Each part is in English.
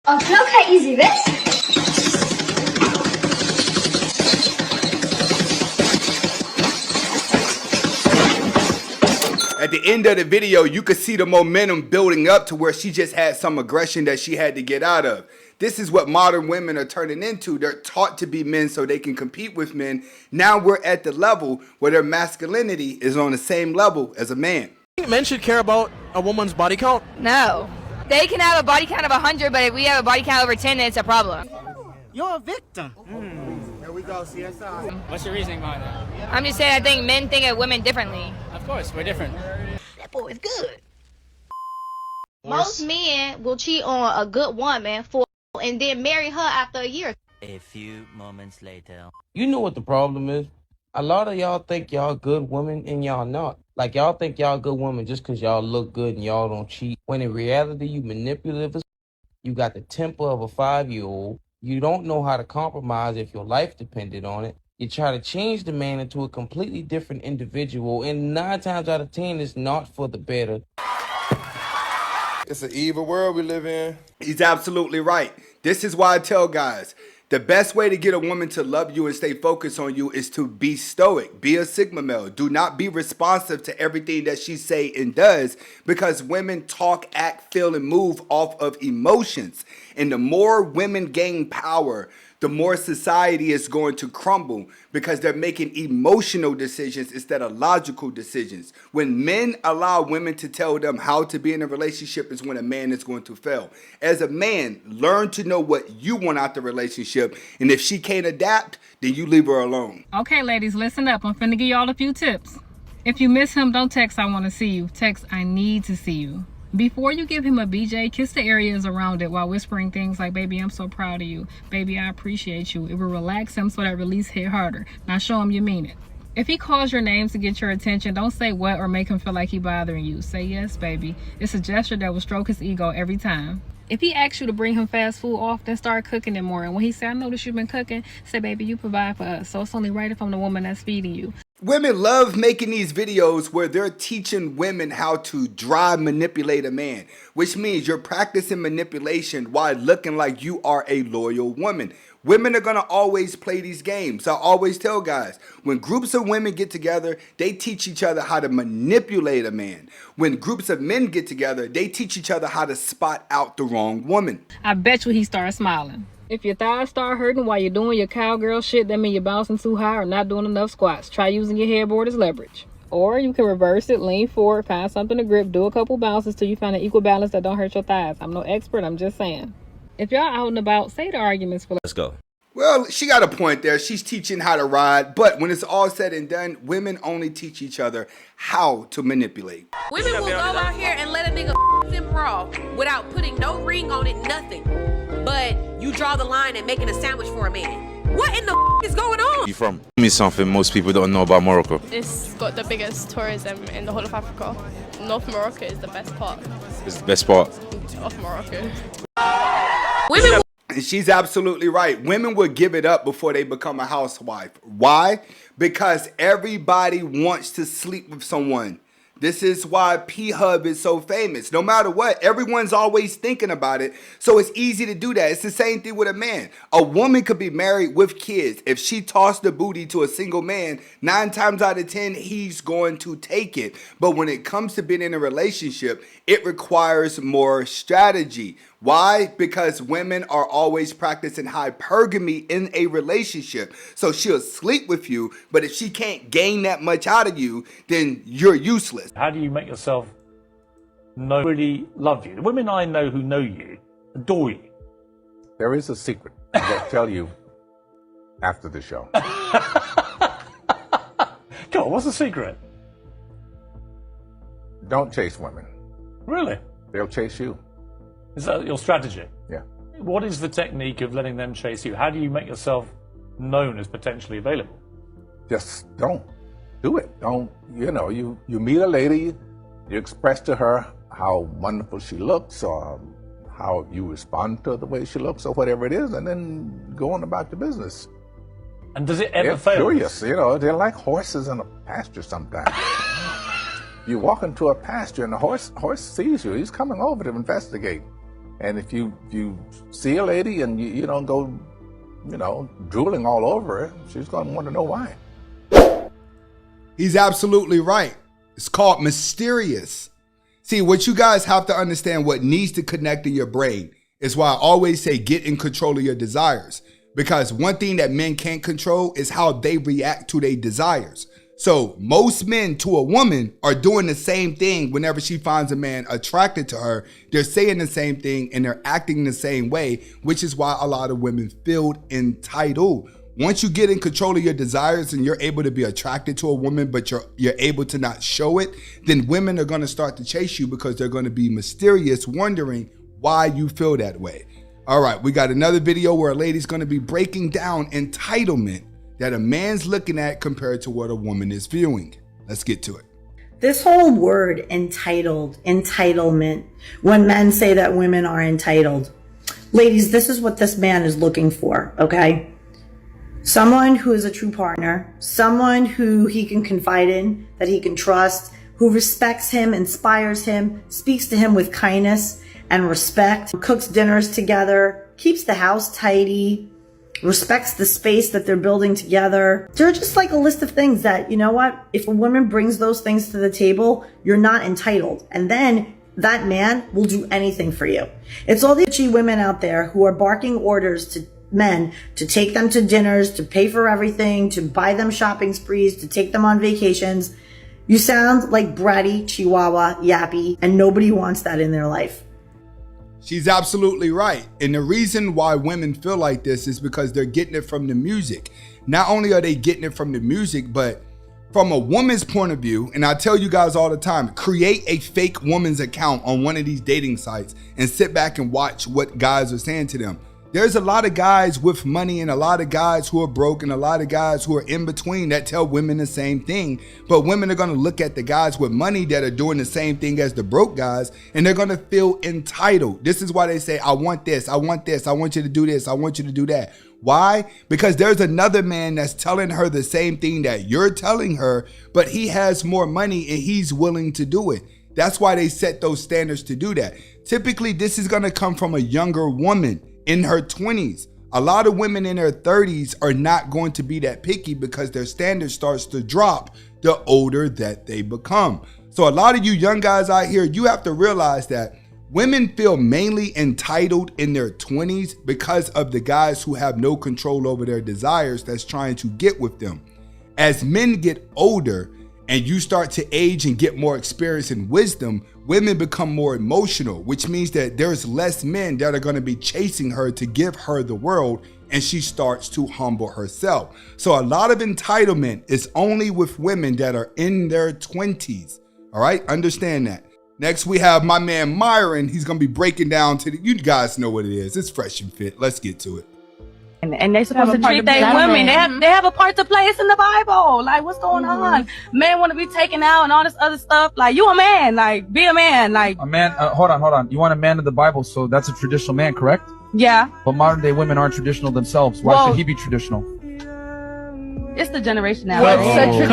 How easy this? At the end of the video, you could see the momentum building up to where she just had some aggression that she had to get out of. This is what modern women are turning into. They're taught to be men so they can compete with men. Now we're at the level where their masculinity is on the same level as a man. Think men should care about a woman's body count? No. They can have a body count of 100, but if we have a body count over 10, then it's a problem. You're a victim. There we go, CSI. What's your reasoning behind that? I'm just saying I think men think of women differently. Of course, we're different. That boy is good. Most men will cheat on a good woman and then marry her after a year. A few moments later. You know what the problem is? A lot of y'all think y'all good women and y'all not. Like y'all think y'all good women just because y'all look good and y'all don't cheat. When in reality, you manipulative as you got the temper of a 5-year-old. You don't know how to compromise if your life depended on it. You try to change the man into a completely different individual, and 9 times out of 10, it's not for the better. It's an evil world we live in. He's absolutely right. This is why I tell guys, the best way to get a woman to love you and stay focused on you is to be stoic, be a Sigma male. Do not be responsive to everything that she say and does, because women talk, act, feel, and move off of emotions. And the more women gain power, the more society is going to crumble, because they're making emotional decisions instead of logical decisions. When men allow women to tell them how to be in a relationship is when a man is going to fail. As a man, learn to know what you want out the relationship, and if she can't adapt, then you leave her alone. Okay, ladies, listen up. I'm finna give y'all a few tips. If you miss him, don't text "I want to see you." Text "I need to see you." Before you give him a BJ, kiss the areas around it while whispering things like, "Baby, I'm so proud of you. Baby, I appreciate you." It will relax him so that release hit harder. Now show him you mean it. If he calls your name to get your attention, don't say what or make him feel like he bothering you. Say yes, baby. It's a gesture that will stroke his ego every time. If he asks you to bring him fast food often, start cooking it more. And when he say, "I noticed you've been cooking," say, "Baby, you provide for us, so it's only right if I'm the woman that's feeding you." Women love making these videos where they're teaching women how to dry manipulate a man, which means you're practicing manipulation while looking like you are a loyal woman. Women are going to always play these games. I always tell guys, when groups of women get together, they teach each other how to manipulate a man. When groups of men get together, they teach each other how to spot out the wrong woman. I bet you he starts smiling. If your thighs start hurting while you're doing your cowgirl shit, that means you're bouncing too high or not doing enough squats. Try using your headboard as leverage. Or you can reverse it, lean forward, find something to grip, do a couple bounces till you find an equal balance that don't hurt your thighs. I'm no expert, I'm just saying. If y'all out and about, say the arguments for... Let's go. Well, she got a point there. She's teaching how to ride, but when it's all said and done, women only teach each other how to manipulate. Women will go out here and let a nigga them raw without putting no ring on it, nothing. But you draw the line at making a sandwich for a man. What in the is going on? You from? Tell me something most people don't know about Morocco. It's got the biggest tourism in the whole of Africa. North Morocco is the best part. It's the best part of Morocco. Women. And she's absolutely right. Women will give it up before they become a housewife. Why? Because everybody wants to sleep with someone. This is why P-Hub is so famous. No matter what, everyone's always thinking about it. So it's easy to do that. It's the same thing with a man. A woman could be married with kids. If she tossed the booty to a single man, 9 times out of 10, he's going to take it. But when it comes to being in a relationship, it requires more strategy. Why? Because women are always practicing hypergamy in a relationship. So she'll sleep with you, but if she can't gain that much out of you, then you're useless. How do you make yourself really love you? The women I know who know you adore you. There is a secret I'll tell you after the show. Go on, what's the secret? Don't chase women. Really? They'll chase you. Is that your strategy? Yeah. What is the technique of letting them chase you? How do you make yourself known as potentially available? Just don't do it. Don't, you meet a lady, you express to her how wonderful she looks, or how you respond to the way she looks, or whatever it is, and then go on about your business. And does it ever fail? They're curious, they're like horses in a pasture sometimes. You walk into a pasture and the horse sees you. He's coming over to investigate. And if you see a lady and you don't go, drooling all over her, she's going to want to know why. He's absolutely right. It's called mysterious. See, what you guys have to understand, what needs to connect in your brain is why I always say get in control of your desires. Because one thing that men can't control is how they react to their desires. So most men to a woman are doing the same thing whenever she finds a man attracted to her. They're saying the same thing and they're acting the same way, which is why a lot of women feel entitled. Once you get in control of your desires and you're able to be attracted to a woman, but you're able to not show it, then women are going to start to chase you because they're going to be mysterious, wondering why you feel that way. All right, we got another video where a lady's going to be breaking down entitlement that a man's looking at compared to what a woman is viewing. Let's get to it. This whole word entitlement, when men say that women are entitled, ladies, this is what this man is looking for, okay? Someone who is a true partner, someone who he can confide in, that he can trust, who respects him, inspires him, speaks to him with kindness and respect, cooks dinners together, keeps the house tidy, respects the space that they're building together. They're just like a list of things that, you know what, if a woman brings those things to the table, you're not entitled. And then that man will do anything for you. It's all the bitchy women out there who are barking orders to men to take them to dinners, to pay for everything, to buy them shopping sprees, to take them on vacations. You sound like bratty, chihuahua, yappy, and nobody wants that in their life. She's absolutely right. And the reason why women feel like this is because they're getting it from the music. Not only are they getting it from the music, but from a woman's point of view, and I tell you guys all the time, create a fake woman's account on one of these dating sites and sit back and watch what guys are saying to them. There's a lot of guys with money and a lot of guys who are broke and a lot of guys who are in between that tell women the same thing. But women are going to look at the guys with money that are doing the same thing as the broke guys, and they're going to feel entitled. This is why they say, I want this, I want this, I want you to do this, I want you to do that. Why? Because there's another man that's telling her the same thing that you're telling her, but he has more money and he's willing to do it. That's why they set those standards to do that. Typically, this is going to come from a younger woman in her 20s. A lot of women in their 30s are not going to be that picky because their standard starts to drop the older that they become. So a lot of you young guys out here, you have to realize that women feel mainly entitled in their 20s because of the guys who have no control over their desires that's trying to get with them. As men get older and you start to age and get more experience and wisdom, women become more emotional, which means that there's less men that are going to be chasing her to give her the world, and she starts to humble herself. So a lot of entitlement is only with women that are in their 20s. All right, understand that. Next, we have my man Myron. He's going to be breaking down to you guys know what it is. It's fresh and fit. Let's get to it. And they're supposed to treat their women. They have a part to play. It's in the Bible. Like, what's going on? Men want to be taken out and all this other stuff. Like, you a man. Like, be a man. Like a man. Hold on. You want a man of the Bible, so that's a traditional man, correct? Yeah. But modern day women aren't traditional themselves. Why should he be traditional? It's the generation now. It's the generation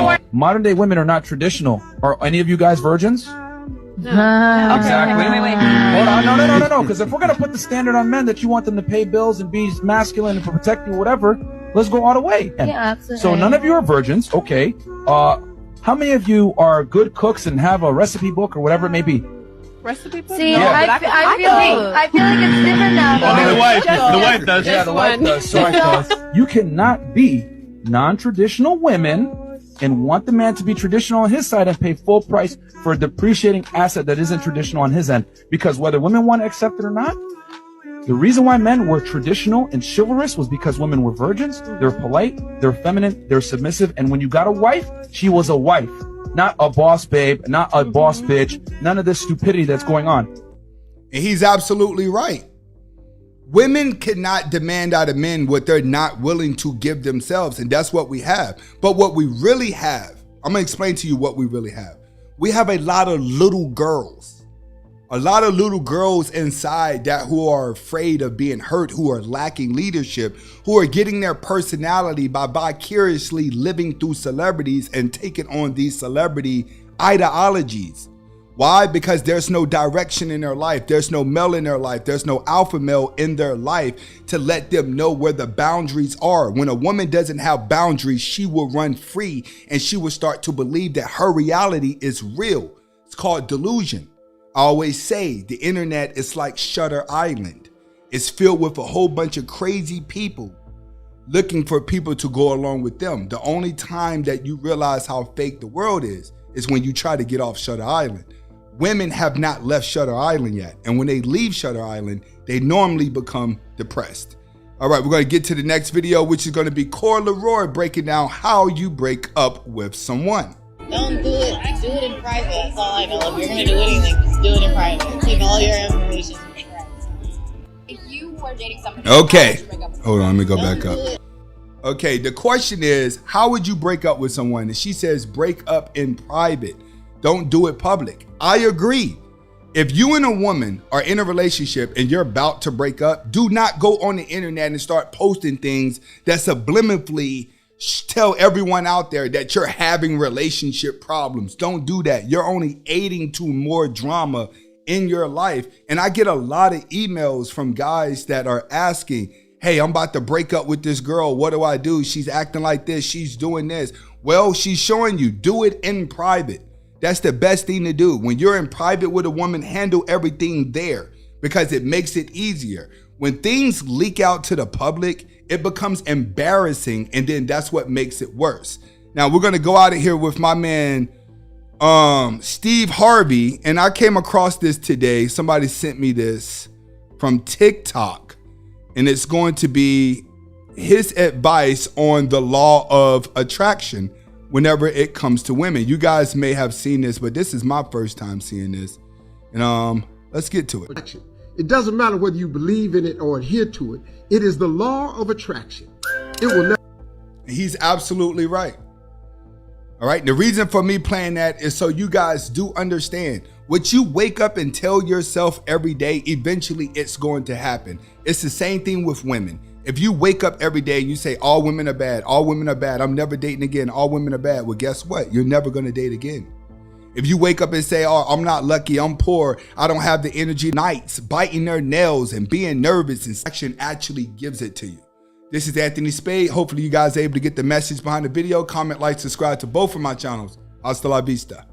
now. Modern day women are not traditional. Are any of you guys virgins? No. Exactly. Wait. Hold on. No. Because if we're going to put the standard on men that you want them to pay bills and be masculine and protect you, whatever, let's go all the way. Yeah, absolutely. So none of you are virgins. Okay. How many of you are good cooks and have a recipe book or whatever it may be? Recipe book? See, Yeah. I feel like it's different now. The wife does. Yeah, the wife does. So you cannot be non-traditional women and want the man to be traditional on his side and pay full price for a depreciating asset that isn't traditional on his end. Because whether women want to accept it or not, the reason why men were traditional and chivalrous was because women were virgins, they're polite, they're feminine, they're submissive, and when you got a wife, she was a wife, not a boss babe, not a boss bitch, none of this stupidity that's going on. And he's absolutely right. Women cannot demand out of men what they're not willing to give themselves, and that's what we have. But what we really have, I'm going to explain to you what we really have. We have a lot of little girls. A lot of little girls inside that who are afraid of being hurt, who are lacking leadership, who are getting their personality by vicariously living through celebrities and taking on these celebrity ideologies. Why? Because there's no direction in their life. There's no male in their life. There's no alpha male in their life to let them know where the boundaries are. When a woman doesn't have boundaries, she will run free and she will start to believe that her reality is real. It's called delusion. I always say the internet is like Shutter Island. It's filled with a whole bunch of crazy people looking for people to go along with them. The only time that you realize how fake the world is when you try to get off Shutter Island. Women have not left Shutter Island yet. And when they leave Shutter Island, they normally become depressed. All right, we're going to get to the next video, which is going to be Cora Leroy breaking down how you break up with someone. Don't do it. Do it in private. That's all I know. If you're going to do anything, just do it in private. Keep all your information. If you were dating somebody, Okay. Hold on, let me go back up. Okay, the question is, how would you break up with someone? And she says, break up in private. Don't do it public. I agree. If you and a woman are in a relationship and you're about to break up, do not go on the internet and start posting things that subliminally tell everyone out there that you're having relationship problems. Don't do that. You're only aiding to more drama in your life. And I get a lot of emails from guys that are asking, hey, I'm about to break up with this girl. What do I do? She's acting like this. She's doing this. Well, she's showing you, do it in private. That's the best thing to do. When you're in private with a woman, handle everything there because it makes it easier. When things leak out to the public, it becomes embarrassing, and then that's what makes it worse. Now, we're going to go out of here with my man, Steve Harvey, and I came across this today. Somebody sent me this from TikTok, and it's going to be his advice on the law of attraction whenever it comes to women. You guys may have seen this, but this is my first time seeing this. And let's get to it. It doesn't matter whether you believe in it or adhere to it. It is the law of attraction. It will never. He's absolutely right. All right. The reason for me playing that is so you guys do understand what you wake up and tell yourself every day, eventually it's going to happen. It's the same thing with women. If you wake up every day and you say, all women are bad, I'm never dating again, all women are bad. Well, guess what? You're never going to date again. If you wake up and say, oh, I'm not lucky, I'm poor, I don't have the energy, nights, biting their nails and being nervous, and action actually gives it to you. This is Anthony Spade. Hopefully you guys are able to get the message behind the video. Comment, like, subscribe to both of my channels. Hasta la vista.